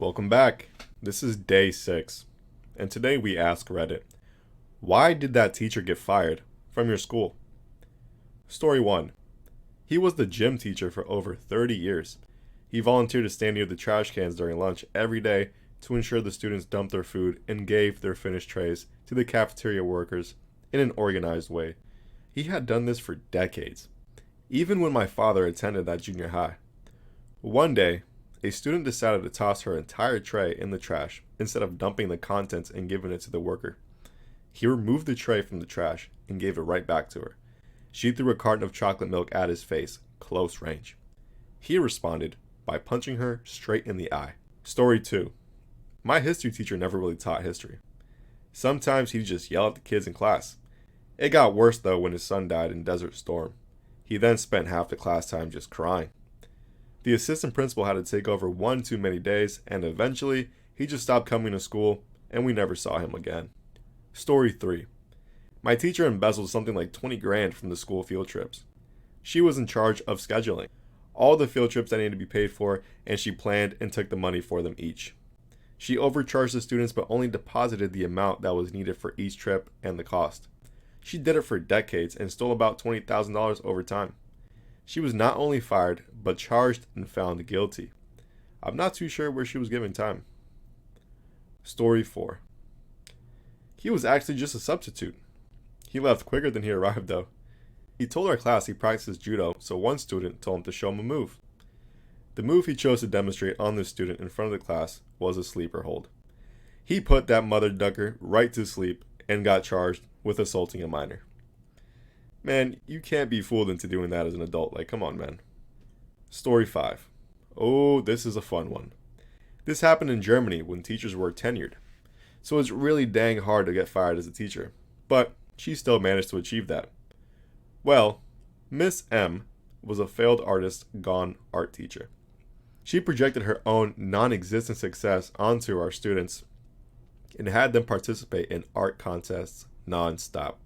Welcome back. This is day 6, and today we ask Reddit, why did that teacher get fired from your school? Story 1. He was the gym teacher for over 30 years. He volunteered to stand near the trash cans during lunch every day to ensure the students dumped their food and gave their finished trays to the cafeteria workers in an organized way. He had done this for decades, even when my father attended that junior high. One day, a student decided to toss her entire tray in the trash instead of dumping the contents and giving it to the worker. He removed the tray from the trash and gave it right back to her. She threw a carton of chocolate milk at his face, close range. He responded by punching her straight in the eye. Story 2. My history teacher never really taught history. Sometimes he'd just yell at the kids in class. It got worse though when his son died in Desert Storm. He then spent half the class time just crying. The assistant principal had to take over one too many days, and eventually, he just stopped coming to school, and we never saw him again. Story 3. My teacher embezzled something like 20 grand from the school field trips. She was in charge of scheduling all the field trips that needed to be paid for, and she planned and took the money for them each. She overcharged the students but only deposited the amount that was needed for each trip and the cost. She did it for decades and stole about $20,000 over time. She was not only fired, but charged and found guilty. I'm not too sure where she was given time. Story 4. He was actually just a substitute. He left quicker than he arrived though. He told our class he practices judo, so one student told him to show him a move. The move he chose to demonstrate on this student in front of the class was a sleeper hold. He put that mother ducker right to sleep and got charged with assaulting a minor. Man, you can't be fooled into doing that as an adult. Like, come on, man. Story 5. Oh, this is a fun one. This happened in Germany when teachers were tenured. So it's really dang hard to get fired as a teacher. But she still managed to achieve that. Well, Miss M was a failed artist gone art teacher. She projected her own non-existent success onto our students and had them participate in art contests non-stop.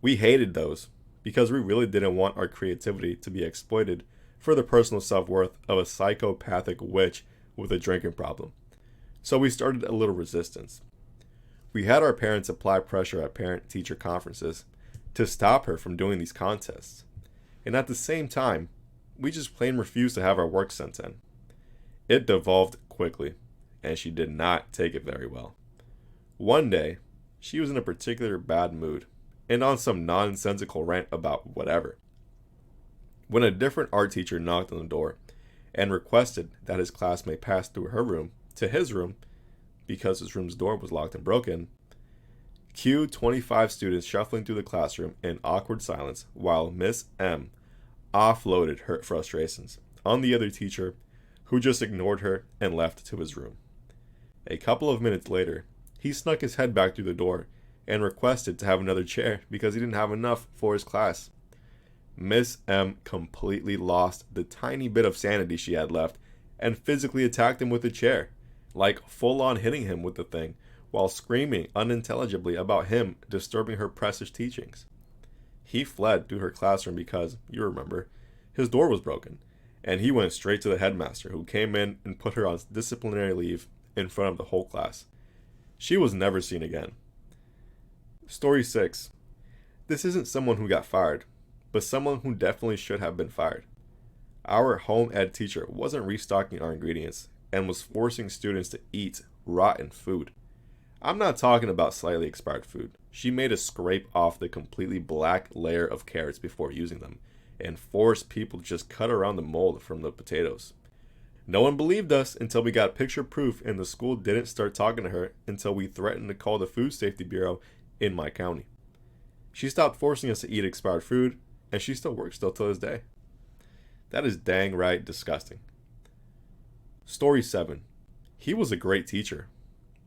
We hated those because we really didn't want our creativity to be exploited for the personal self-worth of a psychopathic witch with a drinking problem. So we started a little resistance. We had our parents apply pressure at parent-teacher conferences to stop her from doing these contests. And at the same time, we just plain refused to have our work sent in. It devolved quickly, and she did not take it very well. One day, she was in a particular bad mood and on some nonsensical rant about whatever, when a different art teacher knocked on the door and requested that his classmate pass through her room to his room because his room's door was locked and broken. Cue 25 students shuffling through the classroom in awkward silence while Miss M offloaded her frustrations on the other teacher, who just ignored her and left to his room. A couple of minutes later, he snuck his head back through the door and requested to have another chair because he didn't have enough for his class. Miss M completely lost the tiny bit of sanity she had left and physically attacked him with a chair, like full-on hitting him with the thing, while screaming unintelligibly about him disturbing her precious teachings. He fled through her classroom because, you remember, his door was broken, and he went straight to the headmaster, who came in and put her on disciplinary leave in front of the whole class. She was never seen again. Story 6. This isn't someone who got fired, but someone who definitely should have been fired. Our home ed teacher wasn't restocking our ingredients and was forcing students to eat rotten food. I'm not talking about slightly expired food. She made us scrape off the completely black layer of carrots before using them and forced people to just cut around the mold from the potatoes. No one believed us until we got picture proof, and the school didn't start talking to her until we threatened to call the Food Safety Bureau in my county. She stopped forcing us to eat expired food, and she still works till to this day. That is dang right disgusting. Story 7. He was a great teacher,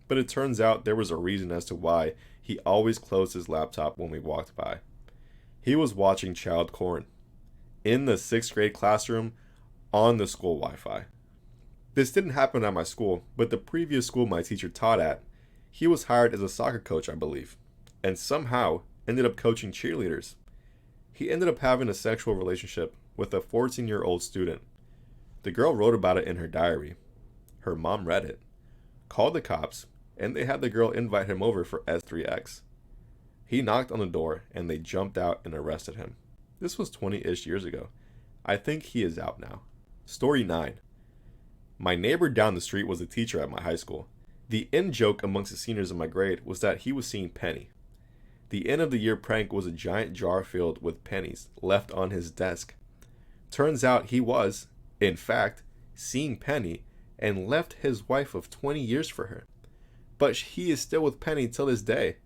but it turns out there was a reason as to why he always closed his laptop when we walked by. He was watching child porn in the 6th grade classroom on the school Wi-Fi. This didn't happen at my school, but the previous school my teacher taught at, he was hired as a soccer coach, I believe, and somehow ended up coaching cheerleaders. He ended up having a sexual relationship with a 14-year-old student. The girl wrote about it in her diary. Her mom read it, called the cops, and they had the girl invite him over for S3X. He knocked on the door and they jumped out and arrested him. This was 20-ish years ago. I think he is out now. Story 9. My neighbor down the street was a teacher at my high school. The in-joke amongst the seniors in my grade was that he was seeing Penny. The end of the year prank was a giant jar filled with pennies left on his desk. Turns out he was, in fact, seeing Penny and left his wife of 20 years for her. But he is still with Penny till this day.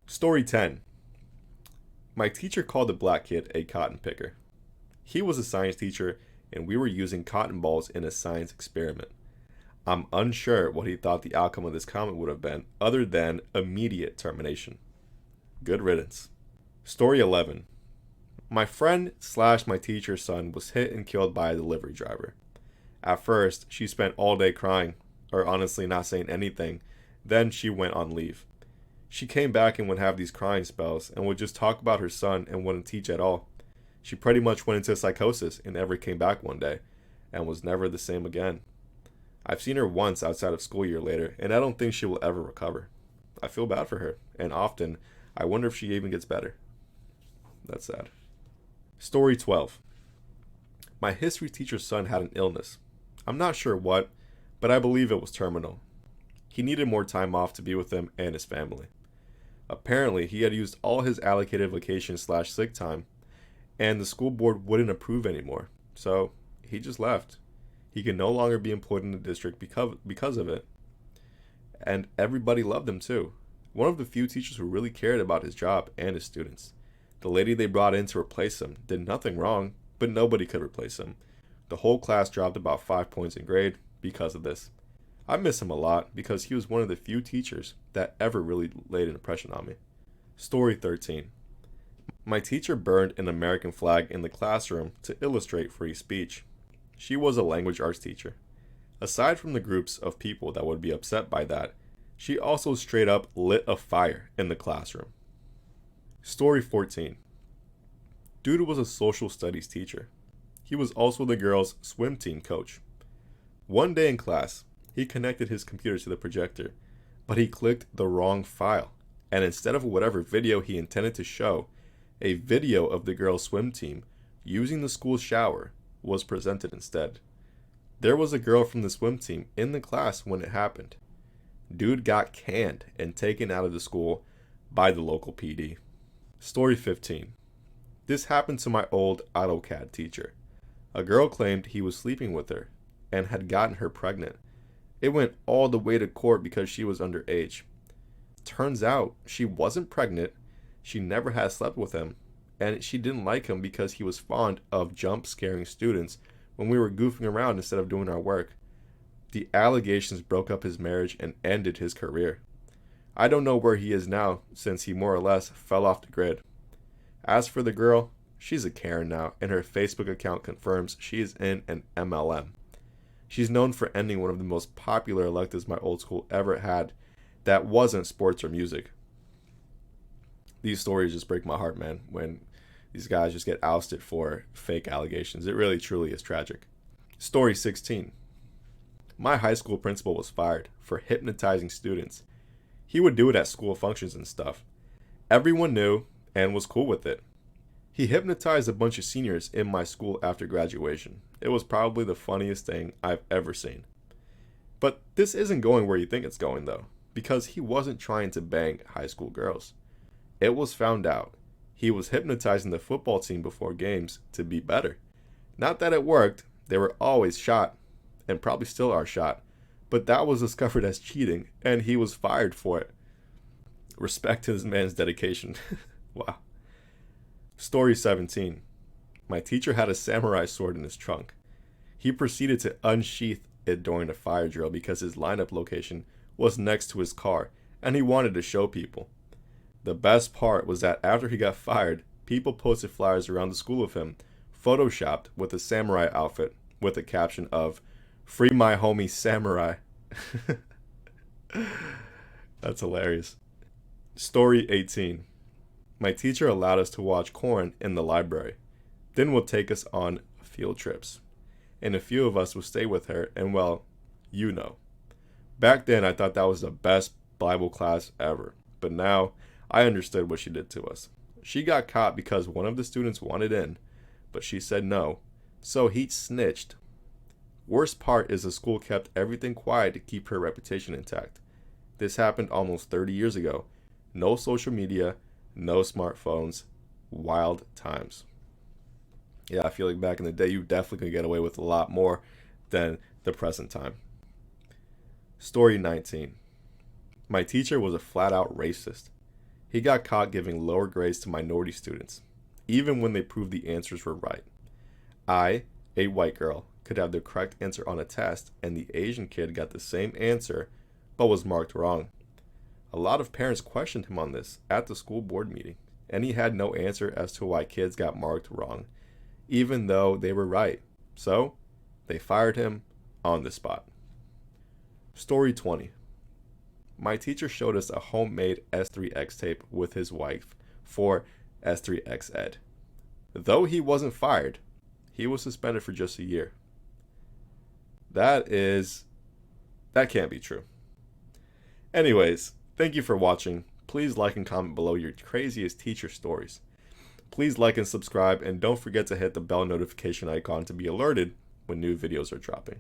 Story 10. My teacher called the black kid a cotton picker. He was a science teacher and we were using cotton balls in a science experiment. I'm unsure what he thought the outcome of this comment would have been other than immediate termination. Good riddance. Story 11. My friend / my teacher's son was hit and killed by a delivery driver. At first, she spent all day crying, or honestly not saying anything. Then she went on leave. She came back and would have these crying spells and would just talk about her son and wouldn't teach at all. She pretty much went into psychosis and never came back one day and was never the same again. I've seen her once outside of school a year later and I don't think she will ever recover. I feel bad for her and often I wonder if she even gets better. That's sad. Story 12. My history teacher's son had an illness. I'm not sure what, but I believe it was terminal. He needed more time off to be with him and his family. Apparently, he had used all his allocated vacation / sick time, and the school board wouldn't approve anymore, so he just left. He could no longer be employed in the district because of it. And everybody loved him too. One of the few teachers who really cared about his job and his students. The lady they brought in to replace him did nothing wrong, but nobody could replace him. The whole class dropped about 5 points in grade because of this. I miss him a lot because he was one of the few teachers that ever really laid an impression on me. Story 13. My teacher burned an American flag in the classroom to illustrate free speech. She was a language arts teacher. Aside from the groups of people that would be upset by that, she also straight up lit a fire in the classroom. Story 14. Dude was a social studies teacher. He was also the girls' swim team coach. One day in class, he connected his computer to the projector, but he clicked the wrong file, and instead of whatever video he intended to show, a video of the girls' swim team using the school shower was presented instead. There was a girl from the swim team in the class when it happened. Dude got canned and taken out of the school by the local PD. Story 15. This happened to my old AutoCAD teacher. A girl claimed he was sleeping with her and had gotten her pregnant. It went all the way to court because she was underage. Turns out she wasn't pregnant, she never had slept with him, and she didn't like him because he was fond of jump scaring students when we were goofing around instead of doing our work. The allegations broke up his marriage and ended his career. I don't know where he is now since he more or less fell off the grid. As for the girl, she's a Karen now and her Facebook account confirms she is in an MLM. She's known for ending one of the most popular electives my old school ever had that wasn't sports or music. These stories just break my heart, man, when these guys just get ousted for fake allegations. It really truly is tragic. Story 16. My high school principal was fired for hypnotizing students. He would do it at school functions and stuff. Everyone knew and was cool with it. He hypnotized a bunch of seniors in my school after graduation. It was probably the funniest thing I've ever seen. But this isn't going where you think it's going though, because he wasn't trying to bang high school girls. It was found out he was hypnotizing the football team before games to be better. Not that it worked, they were always shot, and probably still are shot, but that was discovered as cheating, and he was fired for it. Respect to this man's dedication. Wow. Story 17. My teacher had a samurai sword in his trunk. He proceeded to unsheath it during a fire drill because his lineup location was next to his car, and he wanted to show people. The best part was that after he got fired, people posted flyers around the school of him, photoshopped with a samurai outfit with a caption of, "Free my homie samurai." That's hilarious. Story 18. My teacher allowed us to watch corn in the library, then would take us on field trips. And a few of us would stay with her, and well, you know. Back then, I thought that was the best Bible class ever, but now I understood what she did to us. She got caught because one of the students wanted in, but she said no, so he snitched. Worst part is the school kept everything quiet to keep her reputation intact. This happened almost 30 years ago. No social media, no smartphones, wild times. Yeah, I feel like back in the day, you definitely could get away with a lot more than the present time. Story 19. My teacher was a flat out racist. He got caught giving lower grades to minority students, even when they proved the answers were right. I, a white girl, could have the correct answer on a test, and the Asian kid got the same answer but was marked wrong. A lot of parents questioned him on this at the school board meeting, and he had no answer as to why kids got marked wrong, even though they were right. So, they fired him on the spot. Story 20. My teacher showed us a homemade S3X tape with his wife for S3X Ed. Though he wasn't fired, he was suspended for just a year. That can't be true. Anyways, thank you for watching. Please like and comment below your craziest teacher stories. Please like and subscribe, and don't forget to hit the bell notification icon to be alerted when new videos are dropping.